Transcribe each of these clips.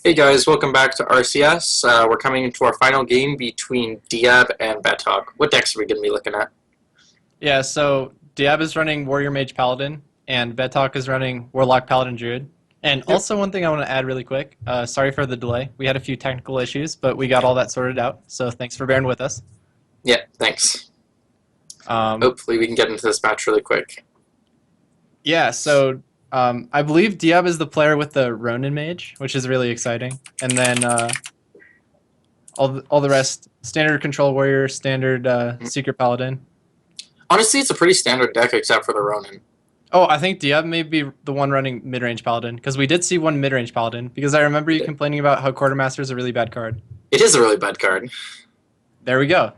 Hey guys, welcome back to RCS. We're coming into our final game between Diab and Batok. What decks are we going to be looking at? Yeah, so Diab is running Warrior Mage Paladin, and Betok is running Warlock Paladin Druid. And Yep. also one thing I want to add really quick, sorry for the delay. We had a few technical issues, but we got all that sorted out, so thanks for bearing with us. Yeah, thanks. Um, Hopefully we can get into this match really quick. yeah, so I believe Diab is the player with the Ronin Mage, which is really exciting. And then all the rest, standard Control Warrior, standard Secret Paladin. Honestly, it's a pretty standard deck except for the Ronin. Oh, I think Diab may be the one running mid-range Paladin, because we did see one mid-range Paladin, because I remember you complaining about how Quartermaster is a really bad card. It is a really bad card. There we go.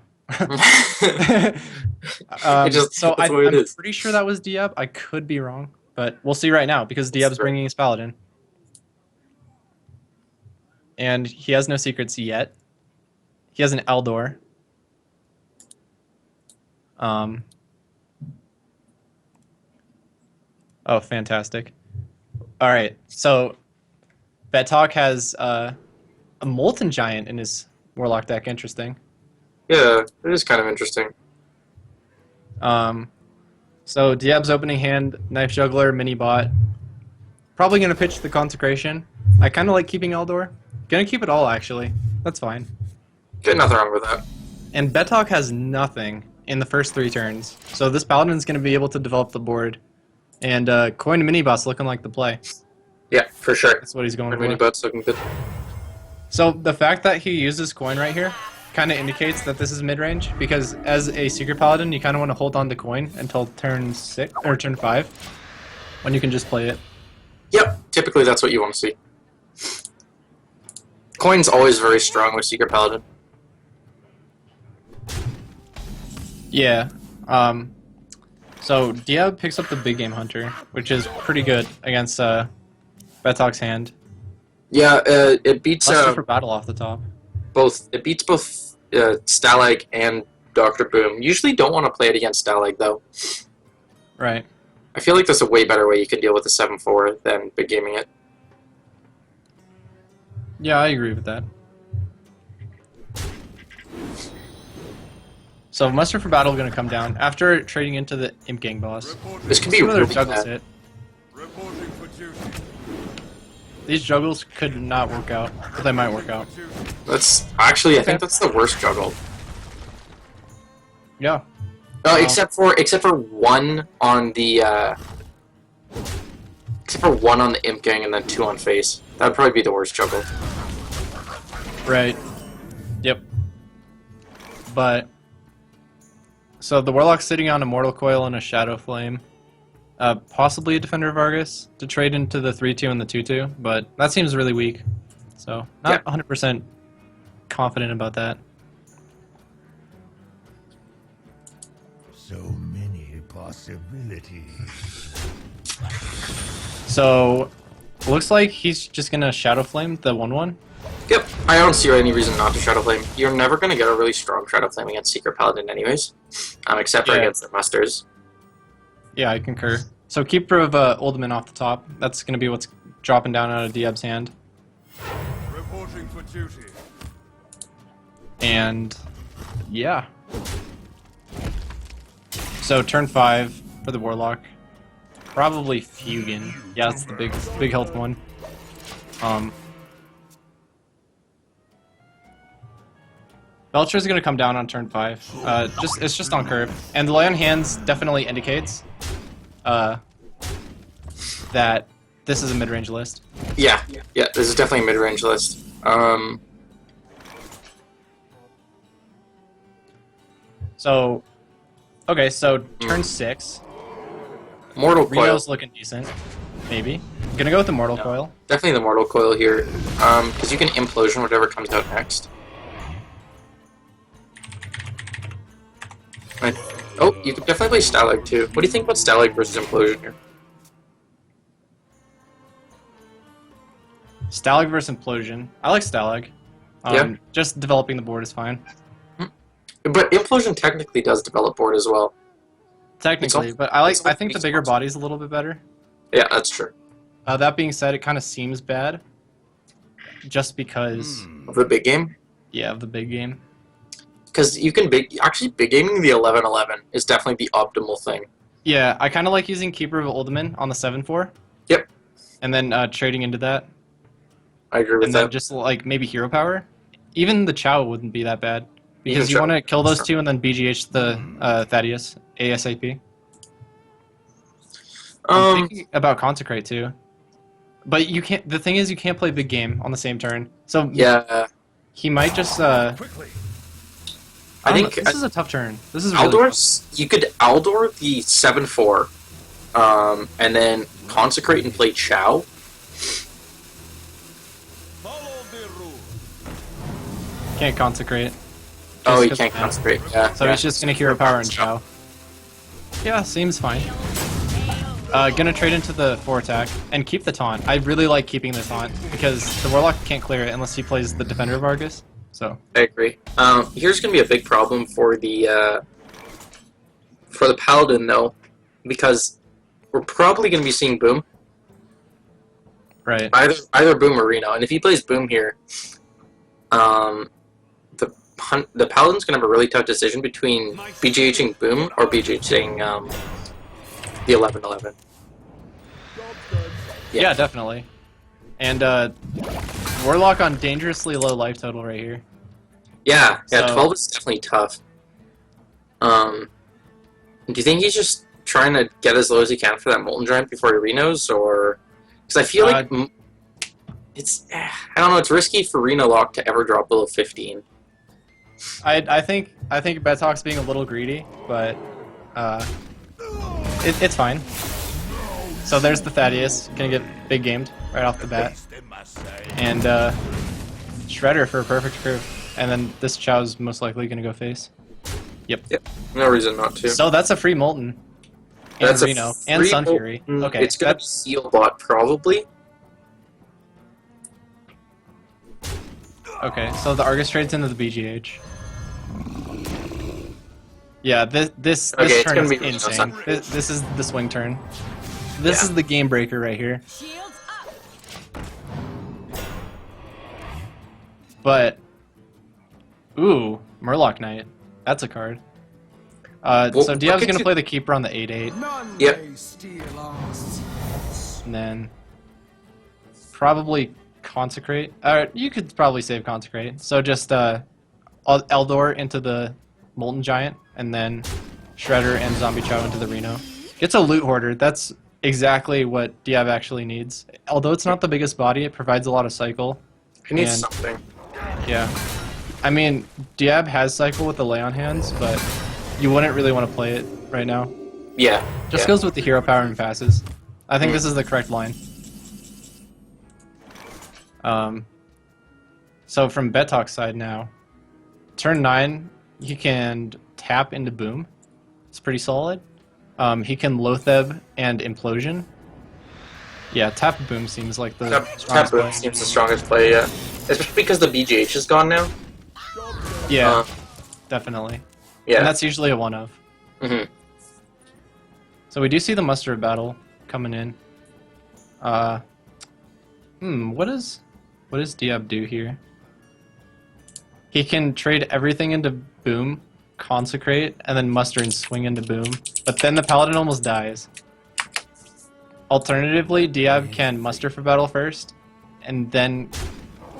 So I'm pretty sure that was Diab. I could be wrong, but we'll see right now, because Diab's bringing his Paladin. And he has no secrets yet. He has an Eldor. Oh, fantastic. All right, so Betok has a Molten Giant in his Warlock deck. Interesting. Yeah, it is kind of interesting. So Diab's opening hand, Knife Juggler, Mini Bot. Probably going to pitch the Consecration. I kind of like keeping Eldor. Gonna keep it all, actually. That's fine. Get nothing wrong with that. And Betok has nothing in the first 3 turns. So this Paladin's going to be able to develop the board. And Coin Mini Bot's looking like the play. Yeah, for sure. That's what he's going for. Mini Bot's looking good. So the fact that he uses Coin right here kind of indicates that this is mid-range, because as a Secret Paladin, you kind of want to hold on to Coin until turn 6 or turn 5, when you can just play it. Yep, typically that's what you want to see. Coin's always very strong with Secret Paladin. Yeah. So Diab picks up the Big Game Hunter, which is pretty good against Betok's hand. Yeah, it beats Muster for battle off the top. It beats both Stalag and Dr. Boom. Usually don't want to play it against Stalag though. Right. I feel like there's a way better way you can deal with the 7-4 than big gaming it. Yeah, I agree with that. So Muster for Battle going to come down after trading into the Imp Gang boss. This could be another really juggles bad. hit. These juggles could not work out, but they might work out. That's actually, I think that's the worst juggle. Yeah. Except for one on the Imp Gang and then 2 on face. That would probably be the worst juggle. Right. Yep. But so the Warlock's sitting on a Mortal Coil and a Shadow Flame. Possibly a Defender of Argus to trade into the 3-2 and the 2-2, but that seems really weak. So not 100% confident about that. So many possibilities. So looks like he's just gonna Shadow Flame the 1/1. Yep, I don't see any reason not to Shadow Flame. You're never going to get a really strong Shadow Flame against Secret Paladin anyways, except for against the Musters. Yeah, I concur. So Keeper of Ultimate off the top. That's going to be what's dropping down out of Diab's hand. Reporting for duty. And yeah. So turn 5 for the Warlock. Probably Fugin. Yeah, that's the big health one. Belcher's gonna come down on turn 5. It's just on curve. And the lay on hands definitely indicates that this is a mid-range list. Yeah, this is definitely a mid-range list. So, okay, so turn 6. Mortal Coil. Rio's looking decent. Maybe. I'm gonna go with the Mortal Coil. Definitely the Mortal Coil here, because you can Implosion whatever comes out next. Oh, you could definitely play Stalag too. What do you think about Stalag versus Implosion here? Stalag versus Implosion. I like Stalag. Yeah. Just developing the board is fine. But Implosion technically does develop board as well. Technically, but I think the bigger body's a little bit better. Yeah, that's true. That being said, it kind of seems bad. just because, Of the big game? yeah, of the big game. Because you can actually big gaming the 11-11 is definitely the optimal thing. Yeah, I kind of like using Keeper of Uldaman on the 7-4. Yep. And then trading into that. I agree with And then that. just like maybe hero power. Even the Chow wouldn't be that bad. Even Because you Chow. want to kill those two and then BGH the Thaddeus ASAP. I'm thinking about Consecrate too. But you can't. The thing is, you can't play big game on the same turn. So Yeah. he might just. Quickly. I think this is a tough turn. This is really Aldor's, you could Aldor the 7-4, and then Consecrate and play Chow. Follow the rule. can't Consecrate. Oh, Just he 'cause can't of mana. Consecrate. Yeah. So yeah. he's just gonna hero power and Chow. Yeah, seems fine. Gonna trade into the 4 attack and keep the taunt. I really like keeping the taunt because the Warlock can't clear it unless he plays the Defender of Argus. So I agree. Here's gonna be a big problem for the Paladin though, because we're probably gonna be seeing Boom. right. Either Boom or Reno, and if he plays Boom here, the Paladin's gonna have a really tough decision between BGHing Boom or BGHing the 11-11. Yeah, definitely. And Warlock on dangerously low life total right here. Yeah, So- 12 is definitely tough. Do you think he's just trying to get as low as he can for that Molten Giant before he Renos, or because I feel like it's I don't know, it's risky for Reno Lock to ever drop below 15. I think Betalk's being a little greedy, but it's fine. So there's the Thaddeus, gonna get big gamed right off the bat, and Shredder for a perfect curve, and then this Chow's most likely gonna go face. Yep. No reason not to. So that's a free Molten, and That's a Reno, and free Sun Fury. Molten. Okay, It's gonna be Seal Bot probably. okay. So the Argus trades into the BGH. Yeah, this Okay, it's turn gonna is be Reno, insane. Sun. This is the swing turn. This Yeah. is the game breaker right here. Shields up. But ooh, Murloc Knight. That's a card. Well, So Diab's look gonna at play the keeper on the 8/8, None Yep. may steal our secrets. and then probably Consecrate. You could probably save Consecrate. So just Eldor into the Molten Giant, and then Shredder and Zombie Chow into the Reno. Gets a Loot Hoarder. That's exactly what Diab actually needs. Although it's not the biggest body, it provides a lot of cycle. I need And- something. Yeah. I mean, Diab has cycle with the Lay on Hands, but you wouldn't really want to play it right now. Yeah. Just yeah. goes with the hero power and passes. I think this is the correct line. So from Betalk's side now, turn 9, he can tap into Boom. It's pretty solid. He can Loatheb and Implosion. Yeah, tap Boom seems like the Tap strongest Boom play. seems the strongest play, yeah. Especially because the BGH is gone now. Yeah, Uh, definitely. yeah. And that's usually a one of. Mhm. So we do see the muster of battle coming in. What does Diab do here? He can trade everything into Boom, Consecrate, and then muster and swing into Boom. But then the Paladin almost dies. Alternatively, Diab can muster for battle first, and then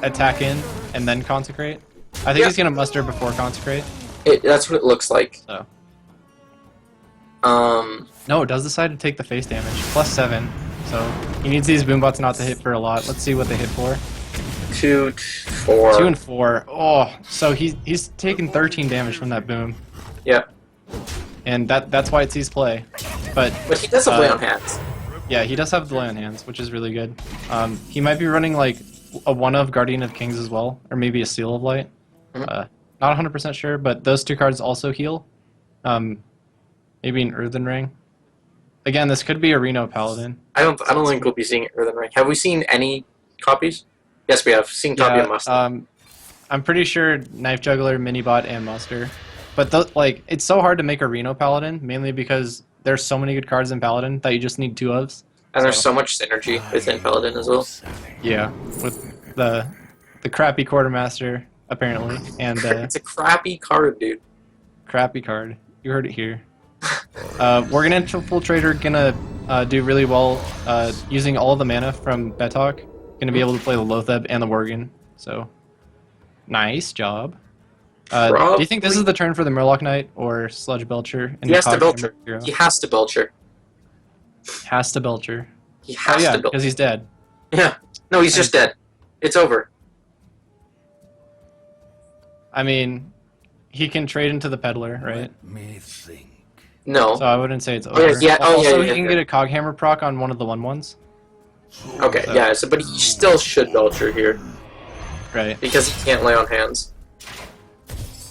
attack in, and then Consecrate. I think Yeah. he's gonna muster before Consecrate. That's what it looks like. So. Um, No, it does decide to take the face damage. +7. So he needs these boombots not to hit for a lot. Let's see what they hit for. 2, 4. 2 and 4. Oh, so he's taken 13 damage from that boom. Yeah. And that's why it sees play. But But he does have Lay on Hands. yeah, he does have the Lay on Hands, which is really good. He might be running like a one of Guardian of Kings as well, or maybe a Seal of Light. Mhm. Not 100% sure, but those two cards also heal. Maybe an Earthen Ring. Again, this could be a Reno Paladin. I don't think we'll be seeing Earthen Ring. Have we seen any copies? Yes, we have. Seen Copy and Muster. I'm pretty sure Knife Juggler, Minibot, and Muster. But like, it's so hard to make a Reno Paladin, mainly because there's so many good cards in Paladin that you just need 2 ofs. And there's so much synergy within Paladin as well. Yeah, with the the crappy quartermaster apparently, and It's a crappy card, dude. crappy card. You heard it here. Worgen Infiltrator gonna do really well using all the mana from Betok. Gonna be able to play the Lotheb and the Worgen. So nice job. Do you think this is the turn for the Murloc Knight or Sludge Belcher? He has to Belcher. He has to Belcher. Has to Belcher. He has to Belcher. Because he's dead. Yeah. No, he's just dead. It's over. I mean, he can trade into the Peddler, right? Let me think. No. So I wouldn't say it's over. Yeah, Also, he can get a Coghammer proc on one of the 1/1s. Okay, So- yeah, so, but he still should Belcher here. Right. Because he can't lay on hands.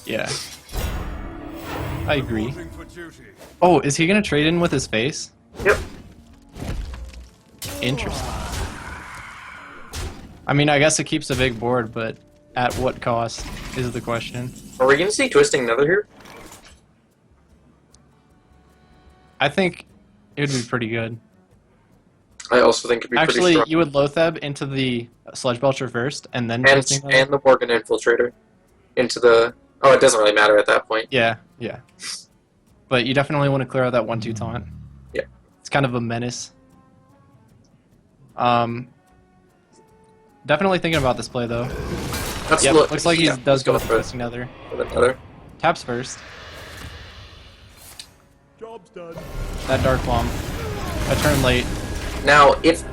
Yeah. I agree. Reporting for duty. Oh, is he gonna trade in with his face? Yep. Interesting. I mean, I guess it keeps a big board, but at what cost is the question. Are we gonna see Twisting Nether here? I think it would be pretty good. I also think it'd be Actually, pretty strong. you would Lotheb into the Sludge Belcher first, and then And Twisting Nether? the Morgan Infiltrator. Into the... Oh, it doesn't really matter at that point. Yeah. But you definitely want to clear out that 1/2 taunt. Yeah. It's kind of a menace. Definitely thinking about this play though. Let's Yep, look. looks like he Yeah, does go let's with Twisting Nether. with another. Taps first. Job's done. That Dark Bomb. A turn late. Now, if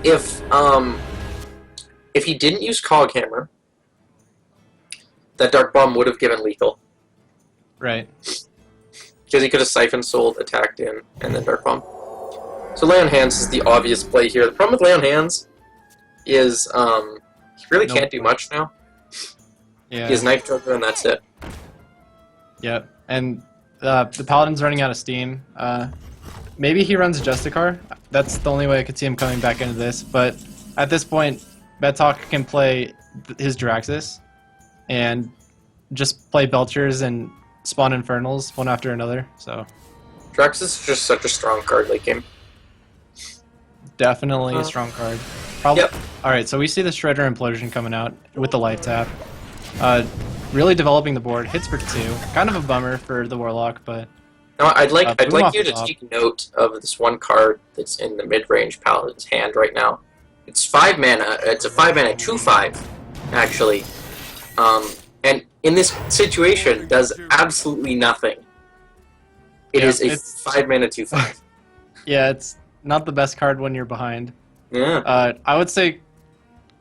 he didn't use Coghammer, that Dark Bomb would have given lethal. Right. Because he could have Siphon Souled, attacked in, and then Dark Bomb. So Lay on Hands is the obvious play here. The problem with Lay on Hands is he really No can't do much now. Yeah. He has Knife Joker and that's it. Yep. And the Paladin's running out of steam. Maybe he runs Justicar. That's the only way I could see him coming back into this. But at this point, Betok can play his Draxus and just play Belchers and spawn Infernals one after another. So Draxus is just such a strong card late game. definitely a strong card. Probably. Yep. All right, so we see the Shredder Implosion coming out with the life tap. Really developing the board. Hits for 2. Kind of a bummer for the Warlock, but Now, I'd like boom off you the to top. take note of this one card that's in the mid-range Paladin's hand right now. It's 5 mana. It's a 5 mana 2/5, actually. And in this situation, does absolutely nothing. It Yeah, is a it's- 5 mana 2/5. yeah, it's not the best card when you're behind. Yeah. I would say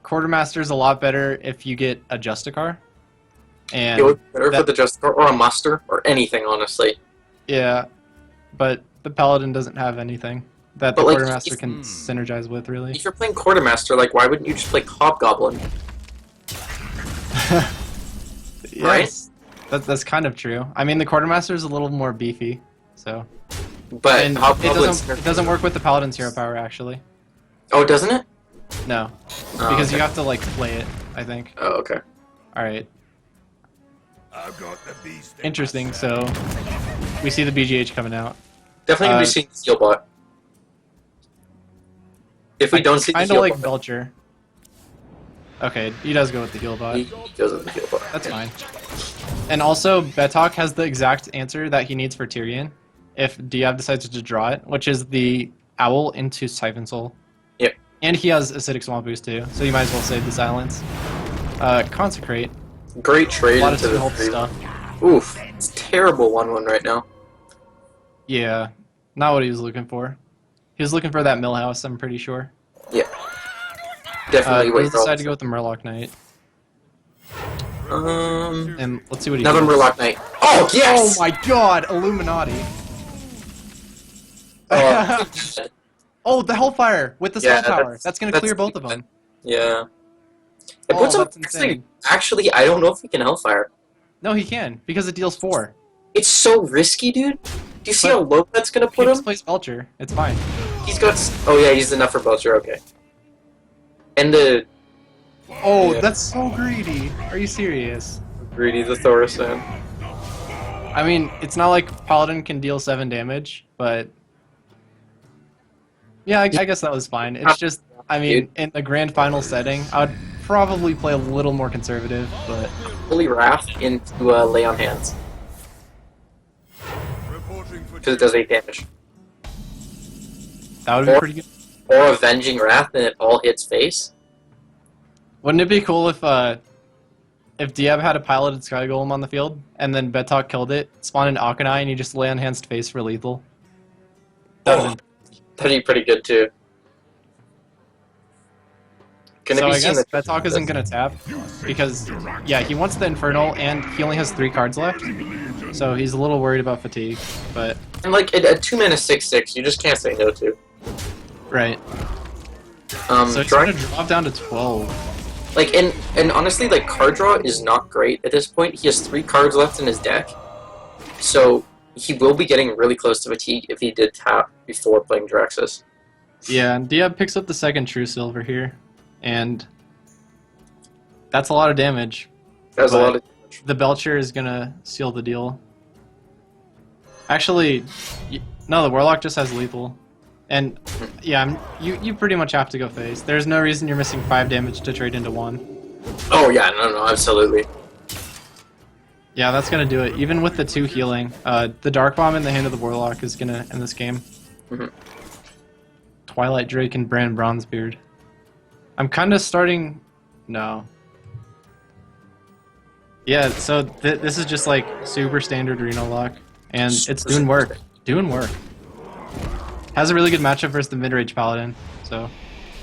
Quartermaster's a lot better if you get a Justicar. And It would be better that- for the Justicar or a Muster or anything, honestly. yeah, but the Paladin doesn't have anything that the But, like, Quartermaster if- can synergize with, really. If you're playing Quartermaster, like, why wouldn't you just play Hobgoblin? Yes, that's kind of true. I mean, the Quartermaster's a little more beefy, so. But And Hobgoblin's... it doesn't work with the Paladin's hero power, actually. Oh, doesn't it? No, Oh, because okay. you have to, like, play it, I think. Oh, okay. Alright, I've got the beast. in interesting, my so we see the BGH coming out. Definitely gonna be seeing the Steelbot. If we don't see the Kind of like Healbot, Belcher. Okay, he does go with the heal bot. he goes with the Healbot. That's fine. And also, Betok has the exact answer that he needs for Tyrion if Diab decides to draw it, which is the Owl into Siphon Soul. Yep. And he has Acidic Swamp Boost too, so you might as well save the Silence. Consecrate. Great trade A lot of into the health 3. stuff. Oof. It's terrible 1/1 right now. Yeah, not what he was looking for. He was looking for that Millhouse, I'm pretty sure. Yeah. Definitely He wait for all decided to this. go with the Murloc Knight. Um, And let's see what he another does. Murloc Knight. Oh, yes! Oh my god, Illuminati. Oh, Oh, the Hellfire with the Yeah, spell power. That's gonna that's clear both of them. yeah. It Oh, puts him that's insane. actually, I don't know if he can Hellfire. No, he can because it deals 4. It's so risky, dude. Do you see But- how low that's gonna He put just him? plays Belcher. It's fine. He's got... Oh, yeah, he's enough for Belcher, okay. And the... Oh, Yeah. that's so greedy. Are you serious? Greedy the Thaurissan. I mean, it's not like Paladin can deal 7 damage, but yeah, I guess that was fine. It's just, I mean, in the grand final setting, I would probably play a little more conservative, but Holy Wrath into Lay on Hands. Reporting for Because it does 8 damage. that would be pretty good. Or Avenging Wrath and it all hits face. Wouldn't it be cool if Diab had a piloted Sky Golem on the field, and then Betok killed it, spawned an Akanai, and you just lay on hands to face for lethal? That'd be pretty good too. Can it So be I seen guess that Betok isn't going to tap, because, yeah, he wants the Infernal, and he only has 3 cards left, so he's a little worried about fatigue, but... And like, at 2-mana 6/6, you just can't say no to. Right. So he's going to drop down to 12. Like, and honestly, like, card draw is not great at this point. He has 3 cards left in his deck, so he will be getting really close to fatigue if he did tap before playing Draxus. Yeah, and Diab picks up the second True Silver here, and that's a lot of damage. That's a lot of damage. The Belcher is going to seal the deal. Actually, no, the Warlock just has lethal. And, yeah, you pretty much have to go face. There's no reason you're missing 5 damage to trade into 1. Oh, yeah, no, absolutely. Yeah, that's going to do it. Even with the 2 healing, the Dark Bomb in the hand of the Warlock is going to end this game. Mhm. Twilight Drake and Brand Bronzebeard. I'm kind of starting... No. Yeah, so this is just like super standard Reno lock, and it's doing work. Doing work. Has a really good matchup versus the mid-range Paladin, so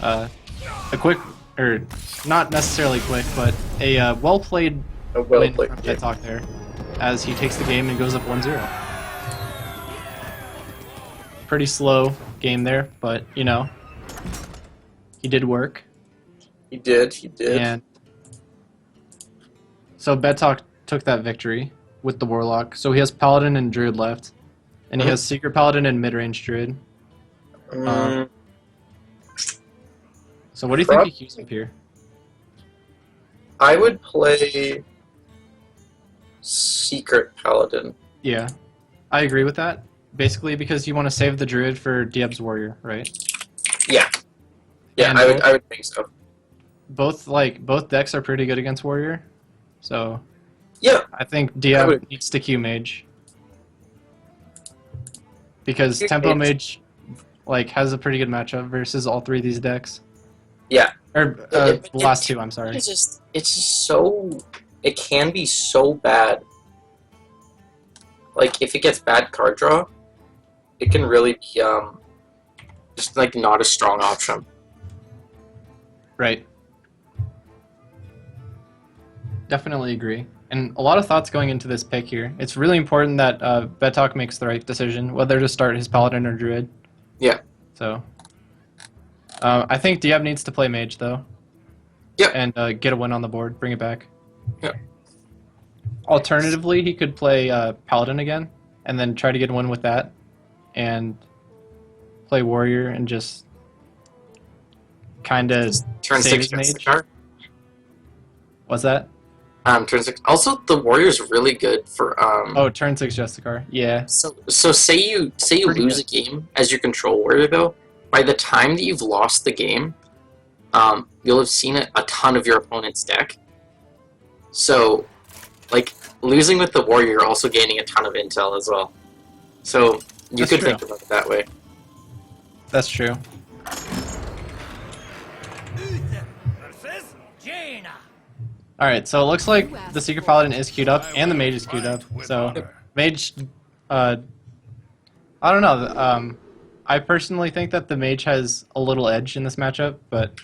a quick, or not necessarily quick, but a well-played win from Betok there, as he takes the game and goes up 1-0. Pretty slow game there, but, you know, he did work. He did. And so Betok took that victory with the Warlock. So he has Paladin and Druid left. And he has Secret Paladin and mid-range Druid. So what do you think he queues up here? I would play Secret Paladin. Yeah, I agree with that. Basically because you want to save the Druid for Diab's Warrior, right? Yeah. Yeah, And I would think so. Both decks are pretty good against Warrior. So Yeah. I think Diab needs to queue Mage. Because Tempo Mage has a pretty good matchup versus all 3 of these decks. Yeah. Or the last 2, I'm sorry. It's just so... It can be so bad. Like, if it gets bad card draw, it can really be, just, like, not a strong option. Right. Definitely agree. And a lot of thoughts going into this pick here. It's really important that Betok makes the right decision, whether to start his Paladin or Druid. Yeah. So, I think Diab needs to play Mage, though. Yep. And get a win on the board, bring it back. Yep. Alternatively, he could play Paladin again, and then try to get a win with that, and play Warrior and just kind of Turn save 6 his just Mage. the card. What's that? Turn 6. Also, the Warrior's really good for, Oh, turn 6 Justicar. Yeah. So say you Pretty lose a game as your control warrior, though. By the time that you've lost the game, you'll have seen a ton of your opponent's deck. So, like, losing with the warrior, you're also gaining a ton of intel as well. So you That's could true. think about it that way. That's true. Alright, so it looks like the Secret Paladin is queued up, and the Mage is queued up. So, Mage, I don't know. I personally think that the Mage has a little edge in this matchup, but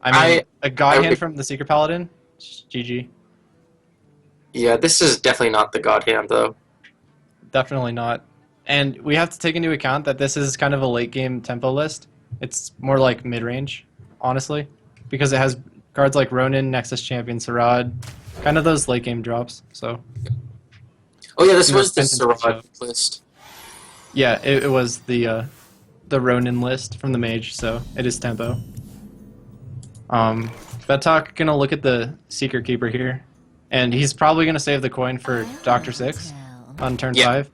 I mean, a God Hand from the Secret Paladin, GG. Yeah, this is definitely not the God Hand, though. Definitely not. And we have to take into account that this is kind of a late game tempo list. It's more like mid-range, honestly, because it has cards like Ronin, Nexus Champion, Sarad, kind of those late game drops. So. Oh yeah, this was the Repentance Sarad list. Yeah, it was the Ronin list from the Mage, so it is tempo. Betok gonna look at the Secret Keeper here, and he's probably gonna save the coin for Dr. 6 on turn 5.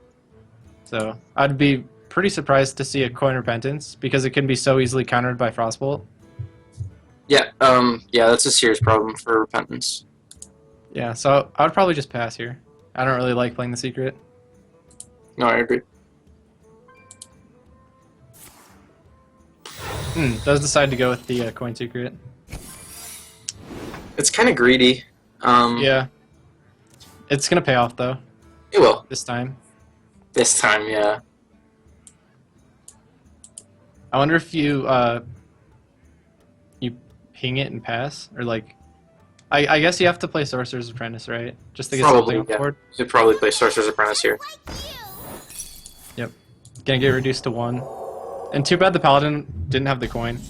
So I'd be pretty surprised to see a coin Repentance, because it can be so easily countered by Frostbolt. Yeah, yeah, that's a serious problem for Repentance. Yeah, so I would probably just pass here. I don't really like playing the secret. No, I agree. Does decide to go with the coin secret. It's kind of greedy. Yeah. It's gonna pay off though, It will. this time. This time, yeah. I wonder if you you ping it and pass, or like, I guess you have to play Sorcerer's Apprentice, right? Just to get Probably, something on the yeah. board. You should probably play Sorcerer's Apprentice here. Yep. Gonna get reduced to 1. And too bad the Paladin didn't have the coin.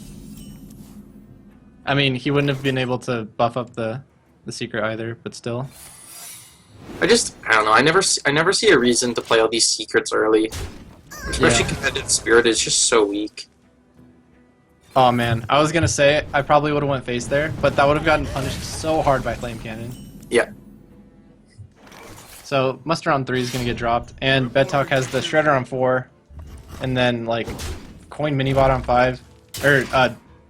I mean, he wouldn't have been able to buff up the secret either, but still. I don't know. I never see a reason to play all these secrets early. Especially Yeah. Competitive Spirit is just so weak. Oh man, I was gonna say I probably would have went face there, but that would have gotten punished so hard by Flame Cannon. Yeah. So Muster on 3 is gonna get dropped, and Bedtalk has the Shredder on 4, and then like Coin Minibot on 5, or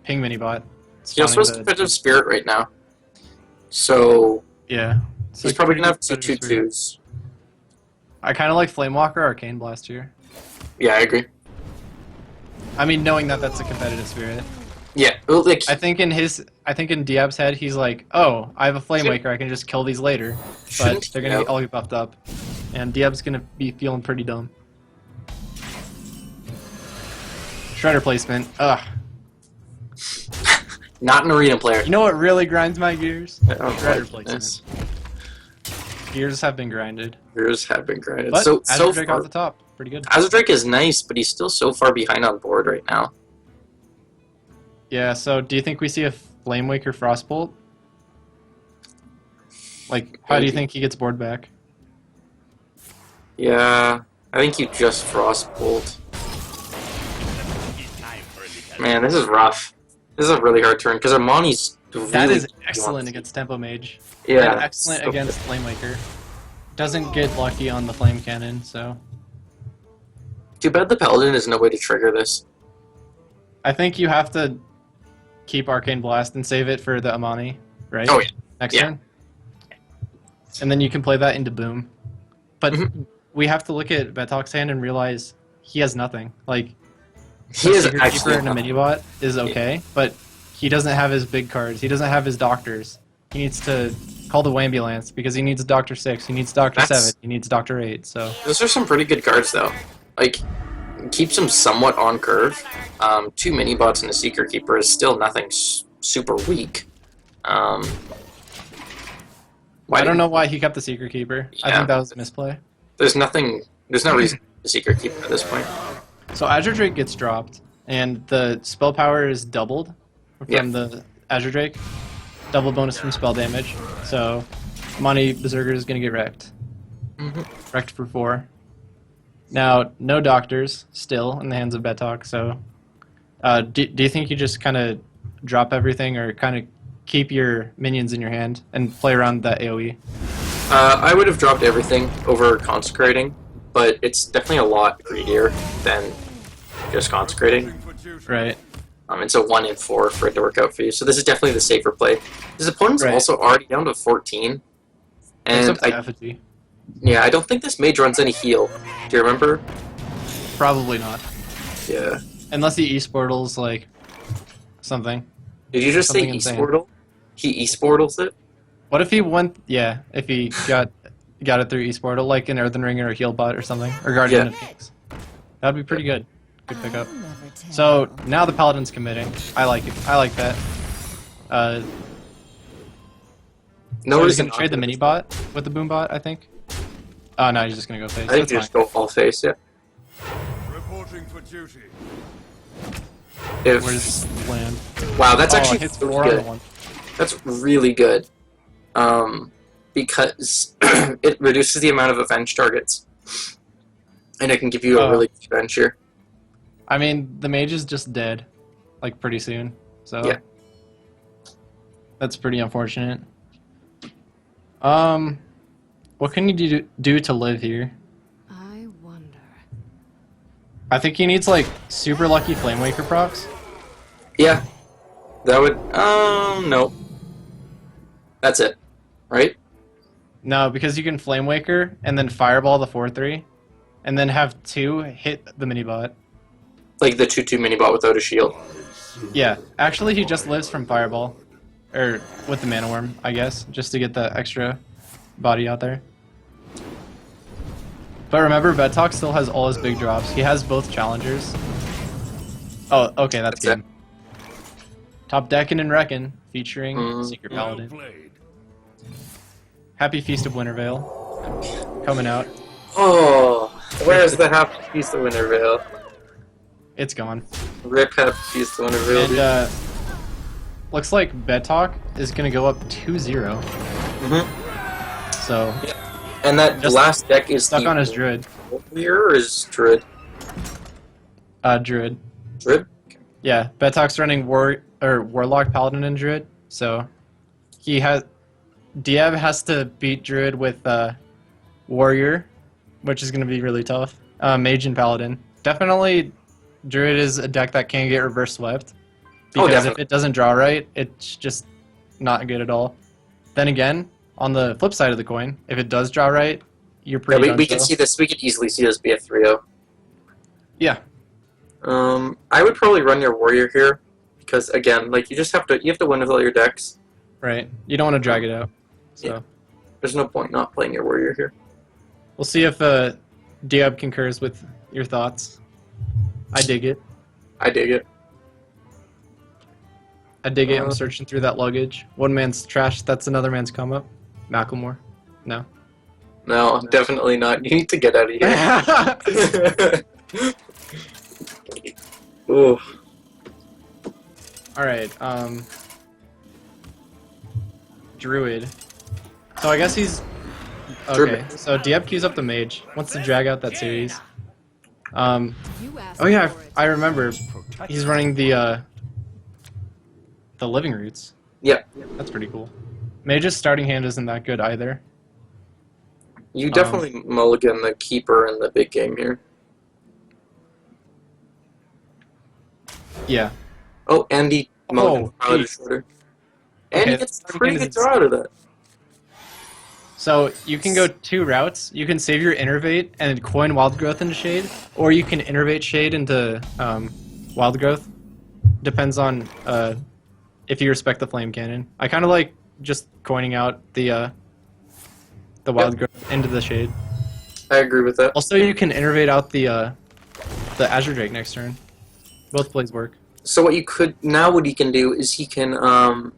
Ping Minibot. He also has Competitive Spirit right now. So Yeah. So he's probably gonna have two Competitive Spirit. 2/2s. I kind of like Flamewalker, Arcane Blast here. Yeah, I agree. I mean, knowing that that's a competitive spirit. Yeah, well, like I think in Diab's head, he's like, oh, I have a Flame Waker, I can just kill these later. But Shouldn't they're he gonna know? all get buffed up. And Diab's gonna be feeling pretty dumb. Shredder placement. Ugh. not an arena player. You know what really grinds my gears? Oh, Shredder my placement. goodness. Gears have been grinded. Yours have been grinded. But so Azure Drake far, off the top. Pretty good. Azure Drake is nice, but he's still so far behind on board right now. Yeah, so do you think we see a Flame Waker Frostbolt? Like, how do you think he gets board back? Yeah, I think you just Frostbolt. Man, this is rough. This is a really hard turn because Armani's really That is he excellent wants- against Tempo Mage. Yeah, And excellent so against Flame Waker. Doesn't get lucky on the Flame Cannon, so... Too bad the Paladin has no way to trigger this. I think you have to keep Arcane Blast and save it for the Amani, right? Oh, yeah. Next Yeah. turn. And then you can play that into Boom. But Mhm. we have to look at Bedtalk's hand and realize he has nothing. Like, He is Secret actually Keeper and a Minibot is okay, but he doesn't have his big cards. He doesn't have his doctors. He needs to call the Wambulance because he needs Doctor 6, he needs Doctor That's- 7, he needs Doctor 8, so... Those are some pretty good cards, though. Like, keeps him somewhat on curve. 2 Minibots and a Secret Keeper is still nothing super weak. I don't know why he kept the Secret Keeper. I Yeah. think that was a misplay. There's no reason to Secret Keeper at this point. So Azure Drake gets dropped, and the spell power is doubled from Yeah. the Azure Drake. Double bonus from spell damage. So Monty Berserker is going to get wrecked. Wrecked for 4. Now, no doctors still in the hands of Bedtalk, so do you think you just kind of drop everything or kind of keep your minions in your hand and play around that AoE? I would have dropped everything over Consecrating, but it's definitely a lot greedier than just Consecrating. Right. It's a 1 in 4 for it to work out for you, so this is definitely the safer play. His opponent's Right. also already down to 14, and Except Effigy. I don't think this mage runs any heal. Do you remember? Probably not. Yeah. Unless he e-sportals, like, something. Did you just say Something insane. e-sportal? He e-sportals it? What if he went? Yeah, if he got it through eSportal, like an Earthen Ring or a Healbot or something, or Guardian Yeah. of Kings. That'd be pretty good. Good pickup. So now the Paladin's committing. I like it. I like that. No So he's reason gonna trade the not to. mini bot with the boom bot, I think. Oh no, he's just gonna go face. I think That's you fine. just go all face, yeah. Reporting for duty. If, Where does this land? wow, that's Oh, actually it hits really 4 on the good. one. That's really good. Because it reduces the amount of avenge targets. And it can give you a Oh. really good bench here. I mean, the mage is just dead, like pretty soon. So Yeah. that's pretty unfortunate. What can you do to live here? I wonder. I think he needs like super lucky Flame Waker procs. Yeah. That would... no. That's it. Right? No, because you can Flame Waker and then Fireball the 4/3, and then have 2 hit the mini-bot. Like the 2/2 mini-bot without a shield. Yeah, actually he just lives from Fireball. Or with the Mana Worm, I guess, just to get the extra body out there. But remember, Bedtalk still has all his big drops. He has both challengers. Oh, okay, that's That's game. Top Deccan and Reckon, featuring Secret Well Paladin. played. Happy Feast of Wintervale coming out. Oh, where's the Happy Feast of Wintervale? It's gone. Rip Happy Feast of Wintervale. And looks like Bedtalk is gonna go up 2-0. So And that just last deck is stuck the on his Druid. Warrior or is Druid? Druid. Druid? Yeah, Bedtalk's running Warlock, Paladin, and Druid. So Diab has to beat Druid with Warrior, which is going to be really tough. Mage and Paladin. Definitely, Druid is a deck that can get reverse swept. Because if it doesn't draw right, it's just not good at all. Then again, on the flip side of the coin, if it does draw right, you're pretty Yeah, we can see this. We could easily see this be a 3-0. Yeah. I would probably run your Warrior here. Because again, like you have to win with all your decks. Right. You don't want to drag it out. So Yeah. There's no point not playing your Warrior here. we'll see if Diab concurs with your thoughts. I dig it. I dig it. I'm searching through that luggage. One man's trash, that's another man's come up. Macklemore. No. No, definitely not. You need to get out of here. Ooh. Alright, Druid. So I guess he's... Okay, Druid. so Diab queues up the mage. Wants to drag out that series. Oh You asked yeah, for it. I remember. He's running the Living Roots. Yep. That's pretty cool. Mage's starting hand isn't that good either. You definitely mulligan the Keeper in the big game here. Yeah. Oh, and he mulligan Oh, is shorter. And Okay, he gets a starting pretty hand good is draw out of that. So you can go 2 routes. You can save your Innervate and coin Wild Growth into Shade, or you can Innervate Shade into Wild Growth. Depends on if you respect the Flame Cannon. I kind of like just coining out the Wild Growth into the Shade. I agree with that. Also, you can Innervate out the Azure Drake next turn. Both plays work. So what he can do is he can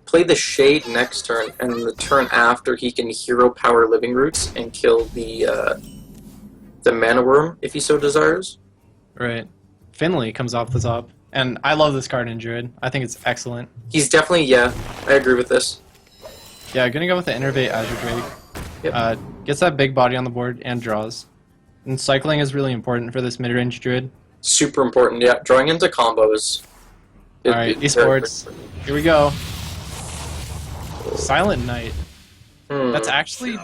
play the Shade next turn, and the turn after he can Hero Power Living Roots and kill the Mana Worm if he so desires. Right. Finley comes off the top. And I love this card in Druid. I think it's excellent. He's definitely, yeah, I agree with this. Yeah, gonna go with the Innervate Azure Drake. Yep. Gets that big body on the board and draws. And cycling is really important for this mid-range Druid. Super important, yeah. Drawing into combos. Alright, esports. Here we go. Silent Knight. That's actually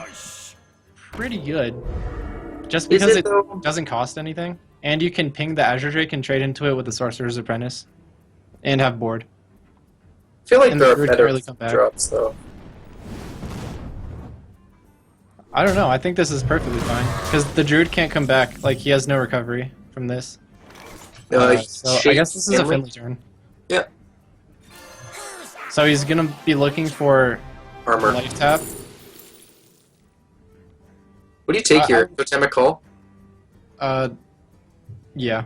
pretty good. Just Is because it, it though? doesn't cost anything. And you can ping the Azure Drake and trade into it with the Sorcerer's Apprentice. And have board. I feel like and there the are Druid better really come back. drops, though. I don't know, I think this is perfectly fine. Because the Druid can't come back. Like, he has no recovery from this. So I guess this is a Finley turn. Yeah. So he's gonna be looking for Armor. life tap. What do you take here? Totemic Call? Yeah.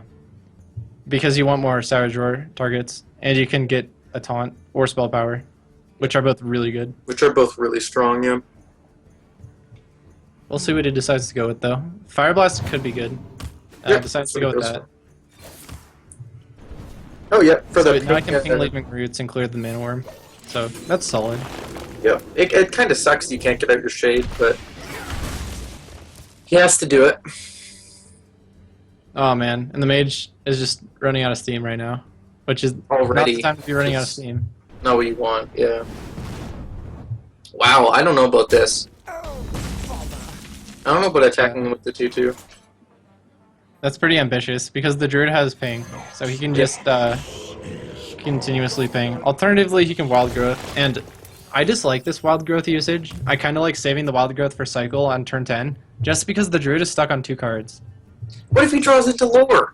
Because you want more Savage Roar targets, and you can get a taunt or spell power, which are both really good. Which are both really strong, yeah. We'll see what he decides to go with though. Fire Blast could be good. Yeah, Decides that's to what go he with goes that. for. Oh yeah, for So the now I can ping Living Roots and clear the Mana Worm. So that's solid. Yeah, it kind of sucks you can't get out your Shade, but he has to do it. Oh man, and the mage is just running out of steam right now, which is Already. not the time to be running out of steam. Not what you want, yeah. Wow, I don't know about this. I don't know about attacking with the 2-2. That's pretty ambitious because the druid has ping, so he can just continuously ping. Alternatively, he can Wild Growth, and I dislike this Wild Growth usage. I kind of like saving the Wild Growth for cycle on turn 10, just because the Druid is stuck on 2 cards. What if he draws into lore?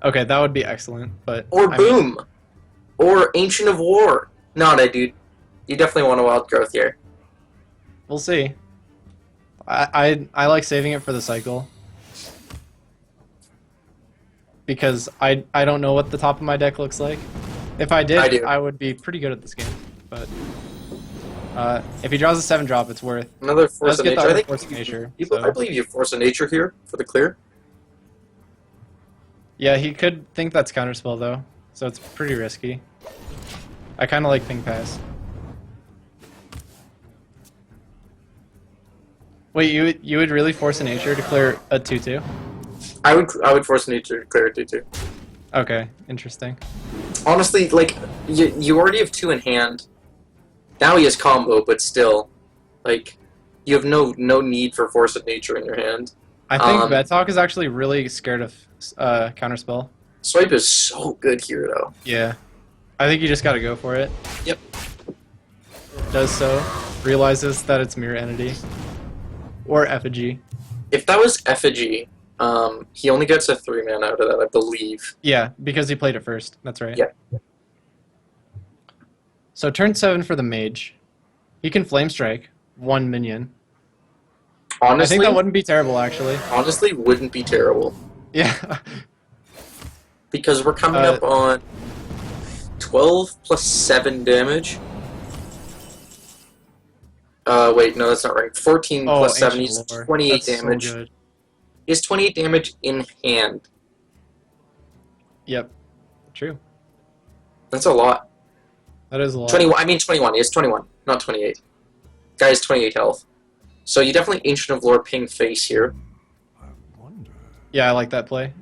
Okay, that would be excellent, but... Or Boom. Or Ancient of War. No, dude. You definitely want a Wild Growth here. We'll see. I like saving it for the cycle. Because I don't know what the top of my deck looks like. If I did, I would be pretty good at this game. But if he draws a 7-drop, it's worth. Another Force of Nature. I think Force of Nature. I believe you Force of Nature here for the clear. Yeah, he could think that's Counterspell though, so it's pretty risky. I kind of like Ping Pass. Wait, you would really Force of Nature to clear a 2/2? I would Force of Nature to clear a 2/2. Okay, interesting. Honestly, like you already have 2 in hand. Now he has combo, but still, like you have no need for Force of Nature in your hand. I think Betalk is actually really scared of Counterspell. Swipe is so good here, though. Yeah, I think you just gotta go for it. Yep. Does so. Realizes that it's Mirror Entity. Or Effigy. If that was Effigy, he only gets a 3-man out of that, I believe. Yeah, because he played it first. That's right. Yeah. So turn 7 for the Mage. He can Flame Strike 1 minion. Honestly, I think that wouldn't be terrible, actually. Honestly, wouldn't be terrible. Yeah. Because we're coming up on 12 plus 7 damage. Wait, no, that's not right. 14 plus 7, he's 28 damage. So good. He has 28 damage in hand. Yep. True. That's a lot. That is a lot. 21, I mean 21, he has 21, not 28. Guy has 28 health. So you definitely Ancient of Lore ping face here. Yeah, I like that play.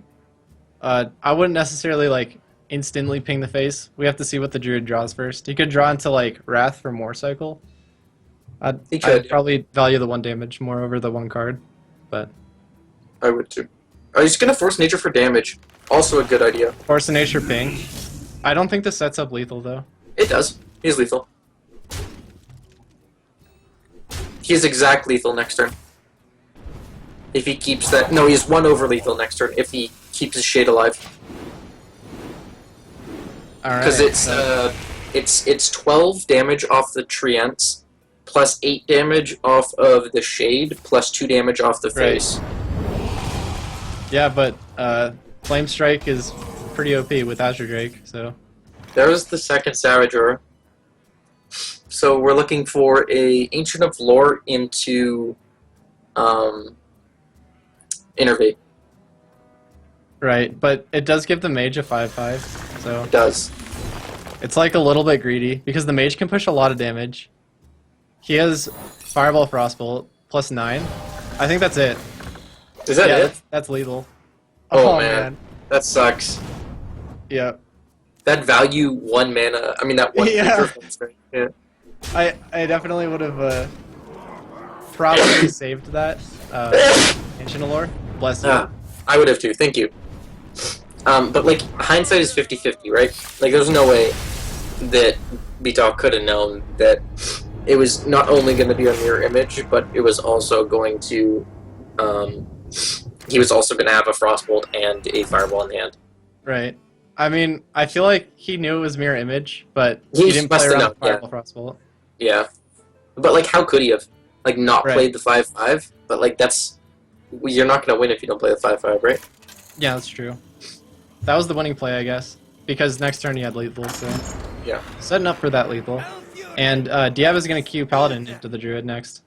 I wouldn't necessarily like instantly ping the face. We have to see what the Druid draws first. He could draw into like Wrath for more cycle. I'd probably value the 1 damage more over the 1 card, but I would too. He's gonna Force Nature for damage. Also a good idea. Force of Nature ping. I don't think this sets up lethal though. It does. He's lethal. He has exact lethal next turn. If he keeps that... No, he has 1 over lethal next turn if he keeps his Shade alive. Alright. Because it's 12 damage off the Treants, plus 8 damage off of the Shade, plus 2 damage off the face. Yeah, but Flame Strike is pretty OP with Azure Drake, so... There's the second Savage Aura. So we're looking for a Ancient of Lore into Innervate. Right, but it does give the Mage a 5/5, so... It does. It's like a little bit greedy, because the Mage can push a lot of damage. He has Fireball Frostbolt, plus 9. I think that's it. Is that it? That's lethal. Oh man. That sucks. Yeah. That value 1 mana, I mean that 1 creature from strength. Yeah. I definitely would have probably saved that Ancient of Lore. Bless you. I would have too, thank you. But like, hindsight is 50-50, right? Like, there's no way that Betal could have known that it was not only going to be a mirror image, but it was also going to, he was also going to have a Frostbolt and a Fireball in hand. Right. I mean, I feel like he knew it was mirror image, but he didn't play around with Fireball Frostbolt. Yeah. But like, how could he have? Like, not played the 5/5? But like, that's... You're not going to win if you don't play the 5/5, right? Yeah, that's true. That was the winning play, I guess. Because next turn he had lethal, so... Yeah. Setting up for that lethal. And Diab is going to queue Paladin into the Druid next.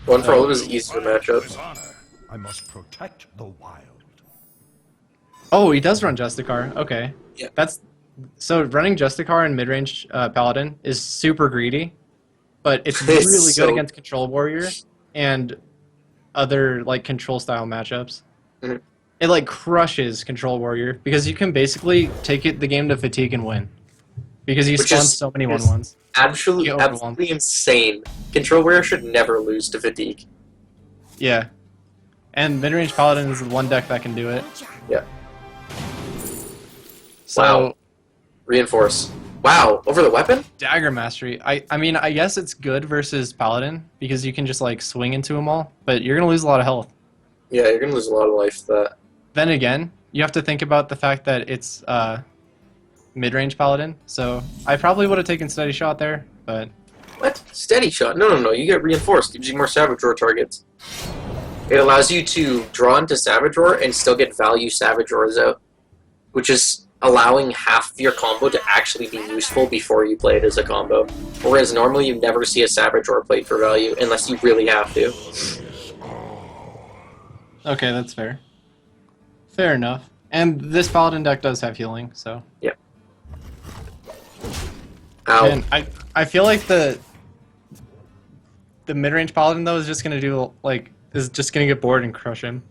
One for all of his easier matchups. I must protect the wild. Oh, he does run Justicar. Okay. Yeah. That's... So running Justicar in mid-range Paladin is super greedy, but it's really good against Control Warrior and other like control style matchups. Mm-hmm. It like crushes Control Warrior because you can basically take the game to fatigue and win because you spawn so many 1/1s. Absolutely insane. Control Warrior should never lose to fatigue. Yeah, and mid-range Paladin is the one deck that can do it. Yeah. So, wow. Reinforce. Wow, over the weapon? Dagger mastery. I mean, I guess it's good versus paladin because you can just like swing into them all, but you're gonna lose a lot of health. Yeah, you're gonna lose a lot of life to that. Then again, you have to think about the fact that it's mid-range paladin, so I probably would have taken steady shot there, but What? Steady shot? No. You get reinforced. Gives you more Savage Roar targets. It allows you to draw into Savage Roar and still get value Savage Roars out, which is allowing half of your combo to actually be useful before you play it as a combo. Whereas normally you never see a Savage Roar played for value unless you really have to. okay, that's fair. Fair enough. And this paladin deck does have healing, so. Yep. Ow. And I feel like the mid-range paladin though is just gonna do like is just gonna get bored and crush him.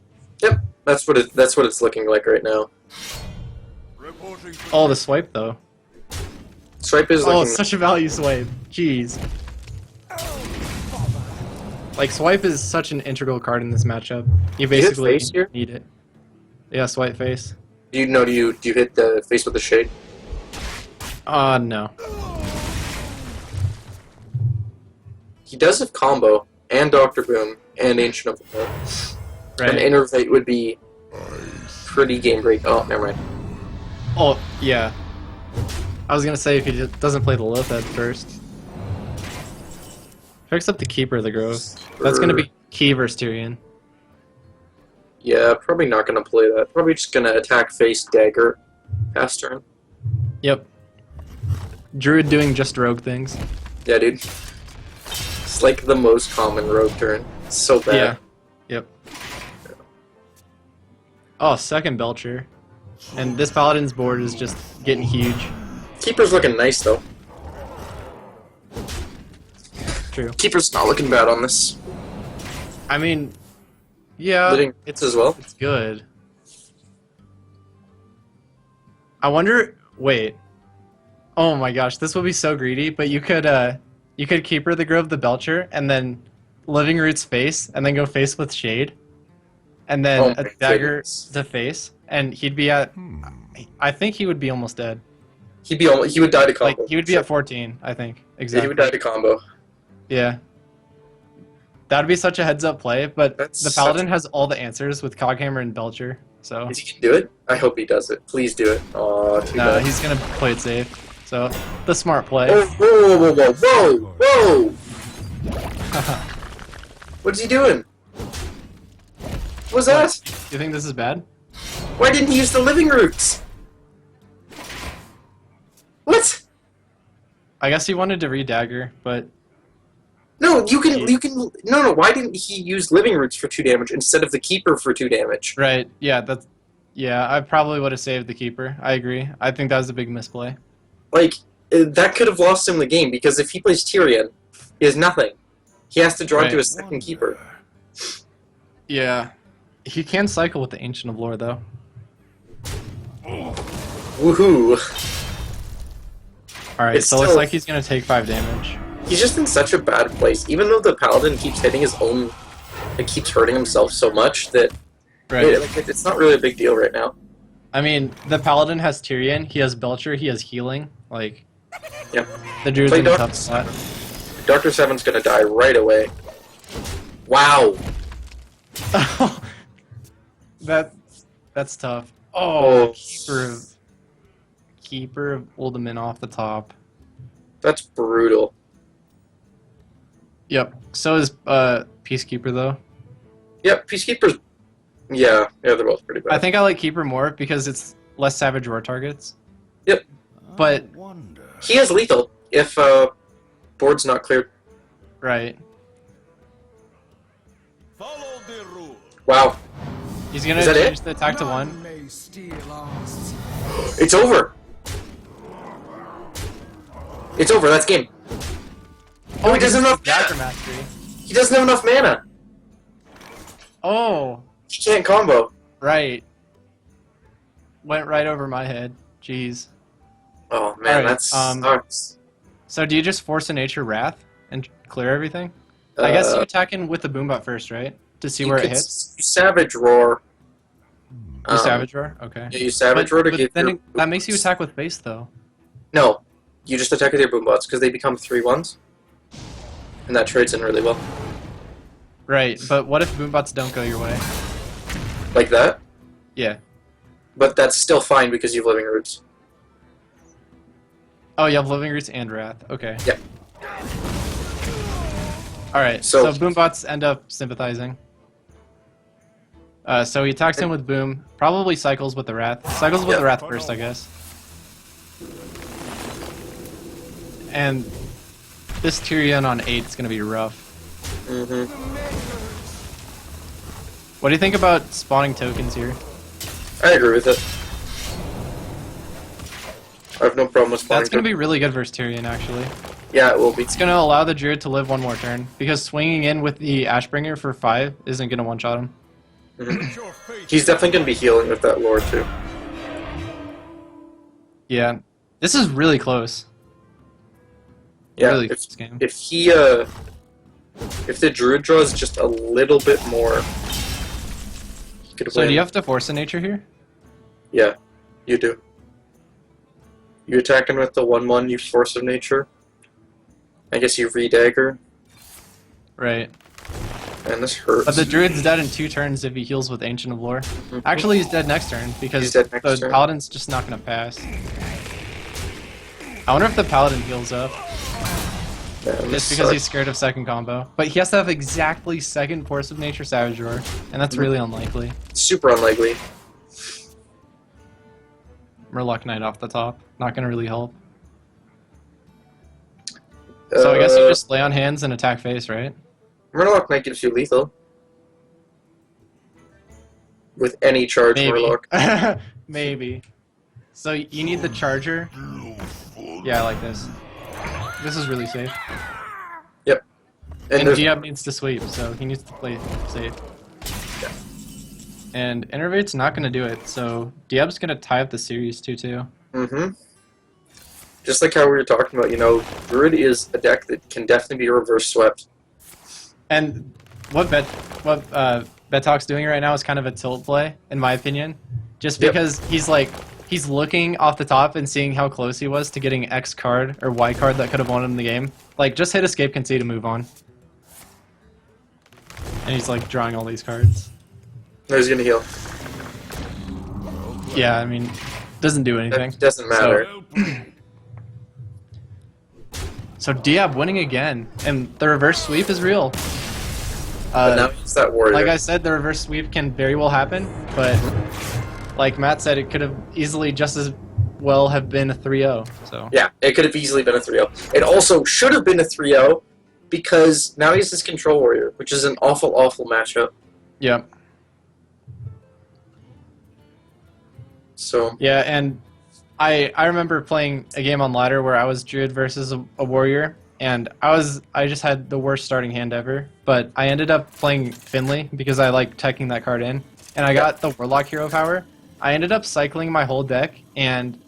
Yep. That's what it's looking like right now. Oh, the swipe though. Stripe is Oh, looking. such a value swipe. Jeez. Like swipe is such an integral card in this matchup. You basically face here? need it. Yeah, swipe face. Do you hit the face with the shade? No. He does have combo and Doctor Boom and Ancient of the Moon. Right. An Innervate would be pretty game break. Oh, never mind. Oh, yeah. I was gonna say if he just doesn't play the Loath at first. Picks up the Keeper of the Grove. That's gonna be key versus Tyrion. Yeah, probably not gonna play that. Probably just gonna attack face dagger past turn. Yep. Druid doing just rogue things. Yeah, dude. It's like the most common rogue turn. It's so bad. Yeah. Yep. Oh, second Belcher. And this Paladin's board is just getting huge. Keeper's looking nice though. True. Keeper's not looking bad on this. I mean, yeah, Living hits as well. it's good. I wonder. Wait. Oh my gosh, this would be so greedy. But you could Keeper the Grove the Belcher and then Living Root's face and then go face with Shade, and then Oh a my dagger goodness. to face, and he'd be at. I think he would be almost dead. He would die to combo. Like he would be at 14. I think Yeah, exactly. he would die to combo. Yeah. That'd be such a heads-up play, but That's the Paladin has all the answers with Coghammer and Belcher, so... Is he gonna do it? I hope he does it. Please do it. Aw, too No, bad. he's gonna play it safe. So, the smart play. Oh, whoa! What's he doing? What was that? You think this is bad? Why didn't he use the living roots? What? I guess he wanted to re-dagger, but... No, you can. No. Why didn't he use living roots for 2 damage instead of the keeper for 2 damage? Right, yeah, that's... Yeah, I probably would have saved the Keeper. I agree. I think that was a big misplay. Like that could have lost him the game because if he plays Tyrion, he has nothing. He has to draw into a second keeper. Yeah. He can cycle with the Ancient of Lore, though. Woohoo! Alright, It's so looks still- like he's gonna take 5 damage. He's just in such a bad place. Even though the paladin keeps hitting his own, it keeps hurting himself so much that Right. it's not really a big deal right now. I mean, the Paladin has Tyrion, he has Belcher, he has healing. Like, Yep. the Druid's Play in a Doc- tough spot. Dr. Seven's gonna die right away. Wow. That's tough. Oh, Oh. Keeper of Uldaman off the top. That's brutal. Yep. So is Peacekeeper though. Yep, Peacekeeper's... Yeah, they're both pretty bad. I think I like Keeper more because it's less Savage Roar targets. Yep. But He has lethal if board's not cleared. right. Follow the rule. Wow. He's gonna Is that change it? the attack to 1. It's over. It's over, that's game. Oh, he doesn't have enough Dagger mana. Mastery. He doesn't have enough mana. Oh, He can't combo. right. Went right over my head. Jeez. Oh man, Alright, that sucks. So do you just force a Nature Wrath and clear everything? I guess you attack in with the Boombot first, right? To see where it hits. Savage Roar. You Savage Roar? Okay. Yeah, you Savage Roar to get then your... that makes you attack with base, though. No, you just attack with your boombots because they become 3/1s, and that trades in really well. Right, but what if boombots don't go your way? Like that? Yeah. But that's still fine because you have living roots. Oh, you have Living Roots and Wrath. Okay. Yep. Alright, so boombots end up sympathizing. So he attacks him with boom, probably cycles with the Wrath. Cycles with the Wrath first, I guess. And this Tyrion on 8 is going to be rough. Mm-hmm. What do you think about spawning tokens here? I agree with it. I have no problem with spawning. That's going to be really good versus Tyrion, actually. Yeah, it will be. It's going to allow the Druid to live one more turn, because swinging in with the Ashbringer for 5 isn't going to one-shot him. Mm-hmm. He's definitely going to be healing with that lore, too. Yeah. This is really close. Yeah, Really close game. If he, if the Druid draws just a little bit more, he could So win. do you have to force a nature here? Yeah, you do. You attack him with the 1/1, you Force of Nature. I guess you re-dagger, Right. and this hurts. But the Druid's dead in 2 turns if he heals with Ancient of Lore. Mhm. Actually, he's dead next turn, because He's dead next the turn. Paladin's just not going to pass. I wonder if the Paladin heals up, Man, just this because he's sucks. scared of second combo. But he has to have exactly second Force of Nature Savage Roar, and that's really unlikely. Super unlikely. Murloc Knight off the top, not going to really help. So I guess you just lay on hands and attack face, right? Murloc Knight gives you lethal. With any charge Maybe. Murloc. Maybe. So you need the charger. Yeah, I like this. This is really safe. Yep. And there's- Giab needs to sweep, so he needs to play safe. And Innervate's not going to do it, so Diab's going to tie up the series 2-2. Mm-hmm. Just like how we were talking about, you know, Druid is a deck that can definitely be reverse swept. And what Betalk's doing right now is kind of a tilt play, in my opinion. Just because he's looking off the top and seeing how close he was to getting X card or Y card that could have won him the game. Like, just hit Escape Concede to move on. And he's like drawing all these cards. No, he's gonna heal. Yeah, I mean, doesn't do anything. It doesn't matter. So Diab winning again, and the reverse sweep is real. But now he's that warrior. Like I said, the reverse sweep can very well happen, but like Matt said, it could have easily just as well have been a 3-0. So Yeah, it could have easily been a 3-0. It also should have been a 3-0 because now he's his control warrior, which is an awful, awful matchup. yeah, So yeah, and I remember playing a game on ladder where I was Druid versus a warrior, and I just had the worst starting hand ever. But I ended up playing Finley because I like teching that card in, and I got the Warlock hero power. I ended up cycling my whole deck and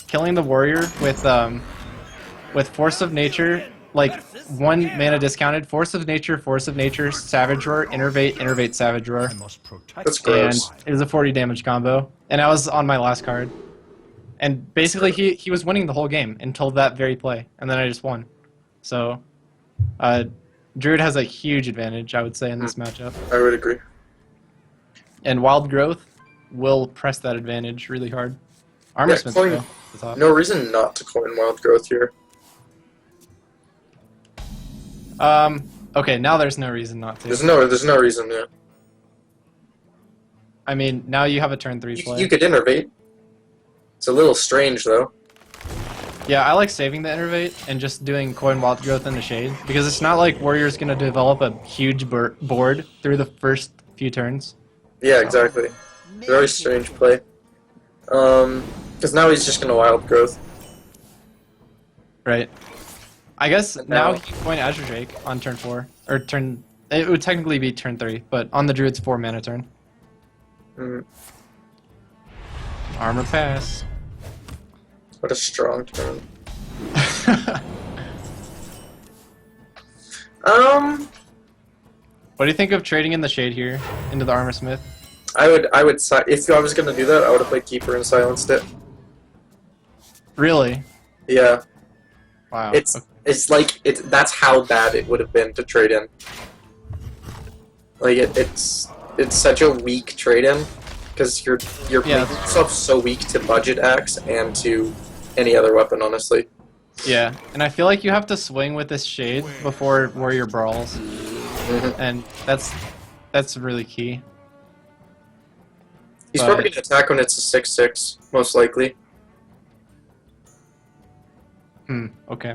killing the warrior with Force of Nature, like 1 mana discounted, Force of Nature, Savage Roar, Innervate, Savage Roar. I must protect That's the gross. wild. And it was a 40 damage combo, and I was on my last card. And basically, he was winning the whole game until that very play, and then I just won. So, Druid has a huge advantage, I would say, in this matchup. I would agree. And Wild Growth will press that advantage really hard. Armor Smith, coin- though, at the top. No reason not to coin Wild Growth here. Okay, now there's no reason not to. There's no reason. Yeah. I mean, now you have a turn 3 play. You could innervate. It's a little strange though. Yeah, I like saving the Innervate and just doing Coin Wild Growth in the shade, because it's not like Warrior's going to develop a huge board through the first few turns. Yeah, exactly. Very strange play. Because now he's just gonna Wild Growth. Right. I guess now Now- he can coin Azure Drake on turn 4. Or turn... It would technically be turn 3, but on the Druid's 4 mana turn. Mm, Armor Pass. what a strong turn. What do you think of trading in the shade here into the Armor Smith? I would if I was gonna do that, I would have played Keeper and silenced it. Really? Yeah. Wow. It's like that's how bad it would have been to trade in. Like it's such a weak trade in because you're making yourself so weak to budget axe and to any other weapon, honestly. Yeah, and I feel like you have to swing with this shade before warrior brawls, and that's really key. He's probably gonna attack when it's a 6/6, most likely. Okay.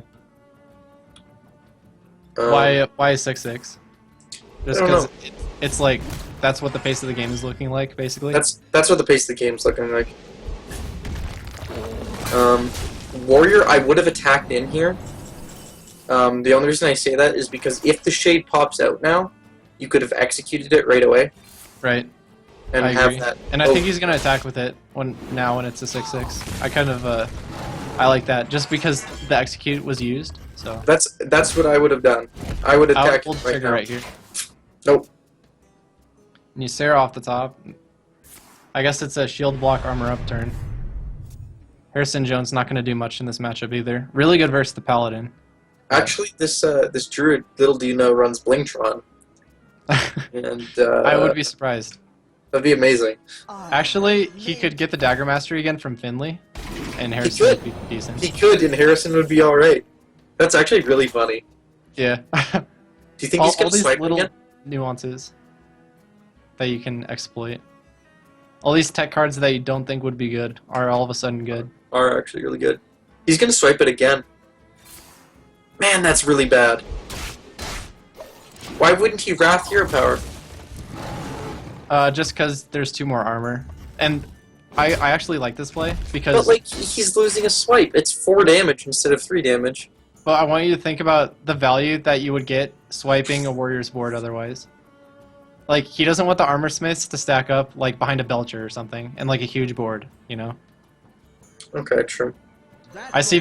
Why 6/6? Just because it's like that's what the pace of the game is looking like, basically. That's what the pace of the game's looking like. Warrior, I would have attacked in here. The only reason I say that is because if the shade pops out now, you could have executed it right away. Right. And I have agree. that. And I think he's gonna attack with it when it's a 6/6. I kind of I like that just because the execute was used. So that's what I would have done. I would attack pull the right trigger now. right here. Nope. And you Sarah off the top. I guess it's a shield block armor up turn. Harrison Jones not going to do much in this matchup either. Really good versus the Paladin. Actually, this druid, little do you know, runs Blingtron. And I would be surprised. That'd be amazing. Actually, he could get the Dagger Mastery again from Finley, and Harrison would be decent. He could, and Harrison would be alright. That's actually really funny. Yeah. Do you think he's going to swipe little again? nuances that you can exploit. All these tech cards that you don't think would be good are all of a sudden good. Are actually really good. He's going to swipe it again. Man, that's really bad. Why wouldn't he Wrath Hero Power? Just because there's 2 more armor. And I actually like this play because... But, like, he's losing a swipe. It's 4 damage instead of 3 damage. Well, I want you to think about the value that you would get swiping a warrior's board otherwise. Like, he doesn't want the armor smiths to stack up, like, behind a Belcher or something, and, like, a huge board, you know? Okay, true. I see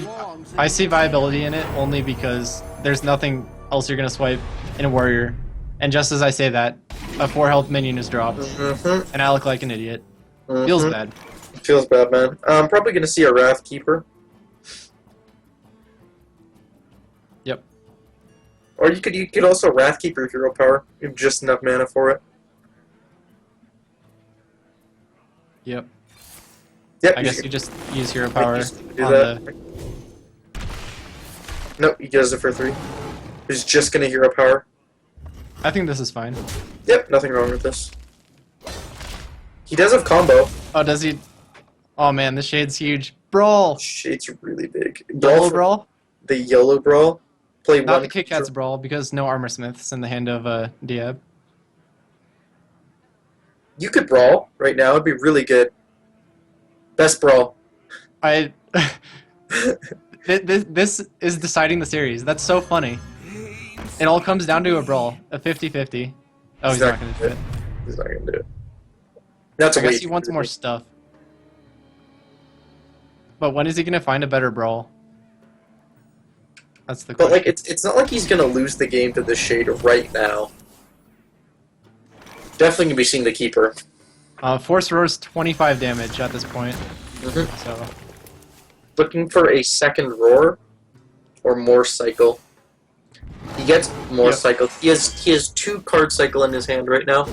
viability in it only because there's nothing else you're going to swipe in a warrior. And just as I say that, a 4 health minion is dropped, and I look like an idiot. Feels bad. Feels bad, man. I'm probably going to see a Wrath Keeper. Yep. Or you could also Wrath Keeper Hero Power. You have just enough mana for it. Yep. Yep. I guess you just use hero power do on that. Nope, he does it for 3. He's just gonna Hero Power. I think this is fine. Yep, nothing wrong with this. He does have combo. Oh, does he? Oh man, this shade's huge. Brawl! Shade's really big. YOLO Brawl? The YOLO Brawl. Play Not one the Kit Kat's Brawl, because no armor smiths in the hand of Diab. You could Brawl right now, it'd be really good. Best Brawl. This is deciding the series. That's so funny. It all comes down to a Brawl. A 50-50. Oh, he's not going to do it. He's not going to do it. That's I guess he wants more stuff. But when is he going to find a better Brawl? That's the question. But, like, it's not like he's going to lose the game to the Shade right now. Definitely going to be seeing the Keeper. Force Roar's 25 damage at this point. So, looking for a second Roar or more Cycle. He gets more Cycle. He has 2 card Cycle in his hand right now.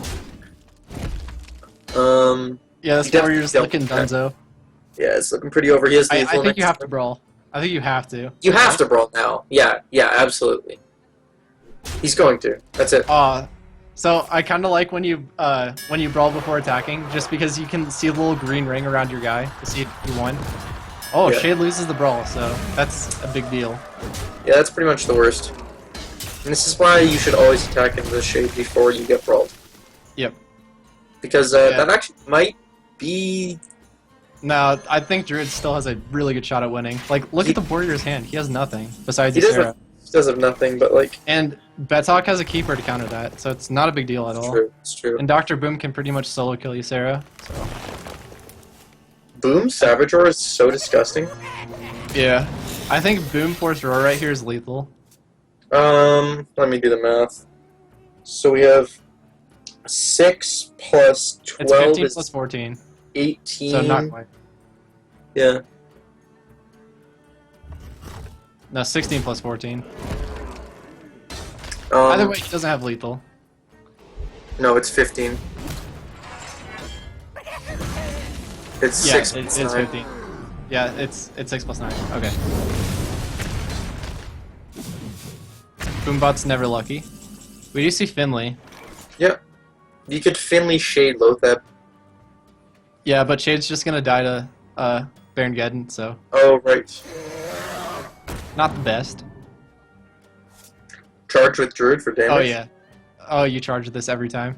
yeah, this warrior's looking dunzo. Yeah, it's looking pretty over. He has I think you have to Brawl. I think you have to. You have to Brawl now. Yeah, absolutely. He's going to. That's it. So I kind of like when you Brawl before attacking, just because you can see a little green ring around your guy to see if you won. Oh, yeah. Shade loses the Brawl, so that's a big deal. Yeah, that's pretty much the worst. And this is why you should always attack into the Shade before you get Brawled. Yep. Because that actually might be... No, I think Druid still has a really good shot at winning. Like, look at the Warrior's hand. He has nothing besides Ysera. He does have nothing, but like... And Betok has a Keeper to counter that, so it's not a big deal at all. It's true. And Dr. Boom can pretty much solo kill Ysera, so... Boom Savage Roar is so disgusting. Yeah. I think Boom Force Roar right here is lethal. Let me do the math. So we have 6 plus 12 it's 15 is plus 14. 18. So not quite. Yeah. No, 16 plus 14. Either way, he doesn't have lethal. No, it's 15. It's 6 it's plus 9. 15. Yeah, it's 6 plus 9. Okay. Boombot's never lucky. We do see Finley. Yep. You could Finley Shade Lothab. Yeah, but Shade's just gonna die to Baron Geddon, so Oh, right. not the best. Charge with Druid for damage. Oh yeah. Oh, you charge this every time.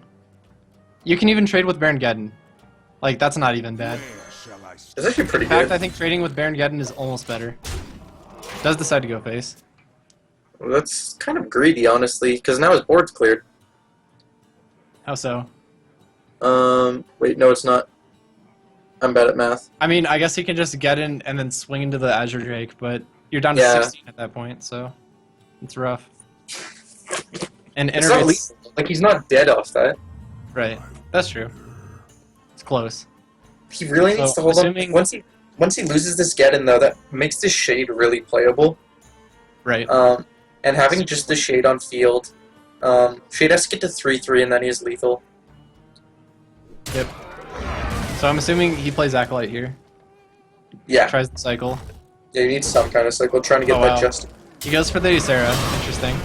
You can even trade with Baron Geddon. Like, that's not even bad. It's actually pretty In fact, good. I think trading with Baron Geddon is almost better. Does decide to go face. Well, that's kind of greedy, honestly, because now his board's cleared. How so? Wait, no, it's not. I'm bad at math. I mean, I guess he can just get in and then swing into the Azure Drake, but you're down to Yeah. 16 at that point, so it's rough. And It's not Innervate's... lethal. Like, he's not dead off that. Right. That's true. It's close. He really needs So, to hold assuming- on. Once he loses this Geddon, though, that makes this Shade really playable. Right. And having just the Shade on field, Shade has to get to 3/3, and then he has lethal. Yep. So I'm assuming he plays Acolyte here. Yeah. Tries the cycle. Yeah, you need some kind of cycle, trying to get Oh, that wow. just He goes for the Ysera. Interesting.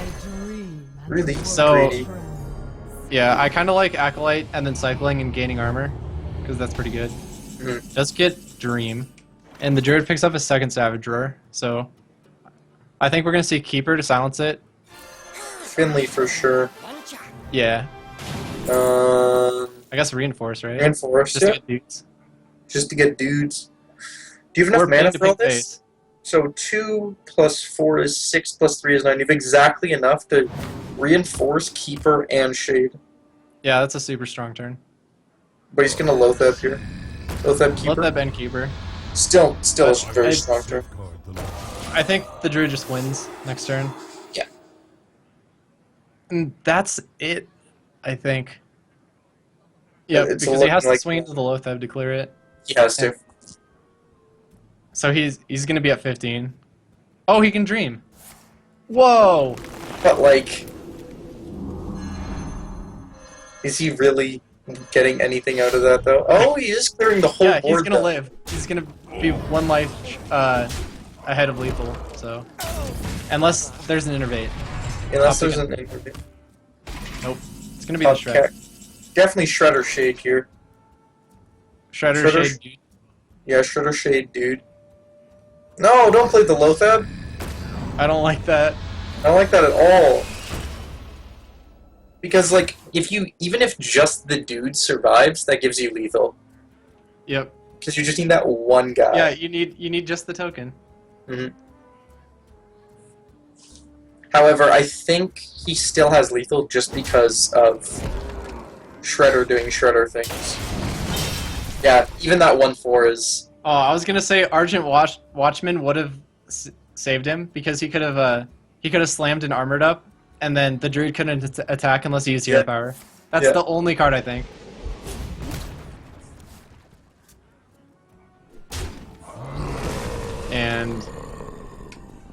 really So- greedy. Yeah, I kind of like Acolyte and then cycling and gaining armor, because that's pretty good. Mhm. Does get Dream, and the Druid picks up a second Savage Roar, so I think we're going to see Keeper to silence it. Finley for sure. Yeah, Um, I guess Reinforce, right? Reinforce, Just yeah. to get dudes. Just to get dudes. Do you have enough Or mana big to for all big this? face. So 2 plus 4 is 6 plus 3 is 9. You have exactly enough to reinforce Keeper and Shade. Yeah, that's a super strong turn. But he's gonna Lothab here. Lothab Keeper. Let that Ben Keeper. Still a very It's- strong turn. I think the Druid just wins next turn. Yeah. And that's it, I think. Yeah, It's because he has to looking like- swing into the Lothab to clear it. He has to. So he's gonna be at 15. Oh, he can dream. Whoa! But like, is he really getting anything out of that though? Oh, he is clearing the whole Yeah, board. he's gonna though. live. He's gonna be one life ahead of lethal. So unless there's an innervate, Unless I'll there's pick an interview. nope. It's gonna be the Shred. Okay. Definitely Shredder Shade here. Shredder, Shredder- Shade. Dude. Yeah, Shredder Shade, dude. No, don't play the Lothab. I don't like that. I don't like that at all. Because like, even if just the dude survives, that gives you lethal. Yep. Because you just need that one guy. Yeah, you need just the token. Mhm. However, I think he still has lethal just because of Shredder doing Shredder things. Yeah, even that 1/4 is. Oh, I was gonna say Argent Watchman would have saved him because he could have slammed and armored up, and then the Druid couldn't attack unless he used hero Yeah. power. That's Yeah. the only card I think. And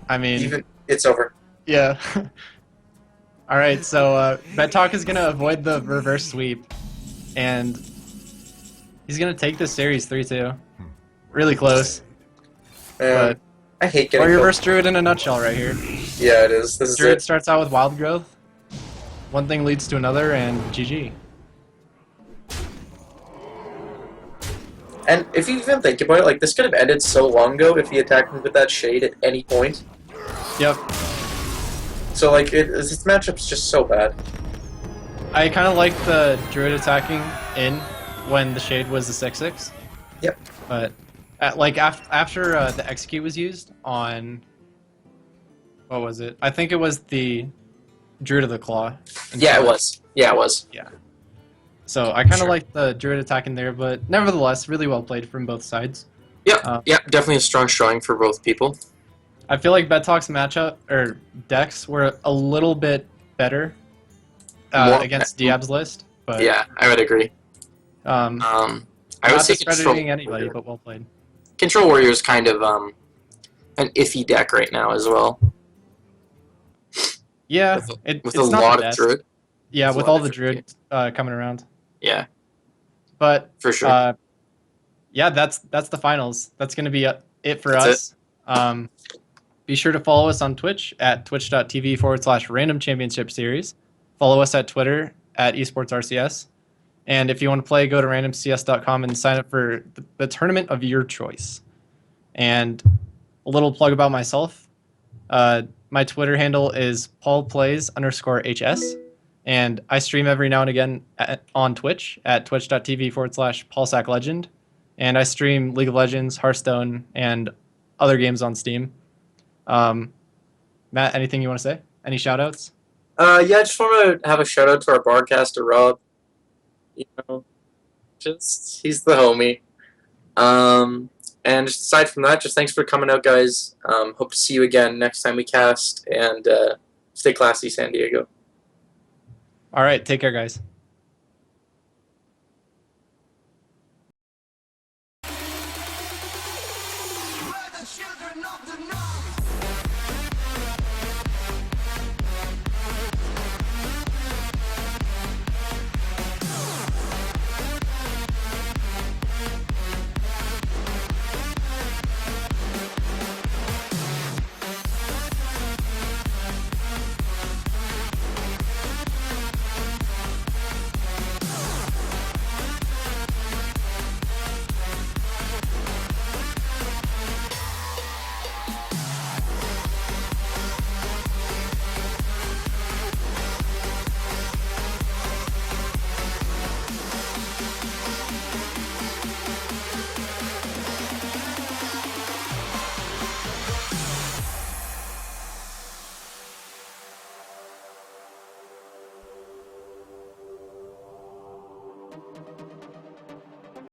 I mean, Even it's over. yeah. All right, so Bet Talk is gonna avoid the reverse sweep, and he's gonna take this series 3-2. Really close. And I hate getting. Warrior killed. versus Druid in a nutshell right here. Yeah, it is. This is Druid it. starts out with Wild Growth. One thing leads to another, and GG. And if you even think about it, like this could have ended so long ago if he attacked me with that Shade at any point. Yep. So like, this matchup's just so bad. I kind of like the Druid attacking in when the Shade was the 6/6. Yep. But after the Execute was used on, what was it? I think it was the Druid of the Claw. Yeah, it was. Yeah, it was. Yeah. So I kind of Sure. like the Druid attacking there, but nevertheless, really well played from both sides. Yep. Yep. Definitely a strong showing for both people. I feel like Bet Talk's matchup or decks were a little bit better More- against Diab's list, but Yeah, I would agree. I I would not say discrediting anybody, but well played. Control Warrior is kind of an iffy deck right now as well. Yeah, With it's a not lot the of best. druid. Yeah, With a with lot all of the druid druid coming around. Yeah, But for sure. yeah, that's the finals. That's going to be it for That's it. us. Be sure to follow us on Twitch at twitch.tv/random championship series. Follow us at Twitter at esportsrcs. And if you want to play, go to randomcs.com and sign up for the tournament of your choice. And a little plug about myself. My Twitter handle is paulplays_hs. And I stream every now and again on Twitch at twitch.tv/paulsacklegend. And I stream League of Legends, Hearthstone, and other games on Steam. Matt, anything you want to say? Any shout outs? Yeah, I just want to have a shout out to our broadcaster, Rob. You know, just he's the homie. And just aside from that, just thanks for coming out, guys. Hope to see you again next time we cast, and stay classy, San Diego. All right, take care, guys.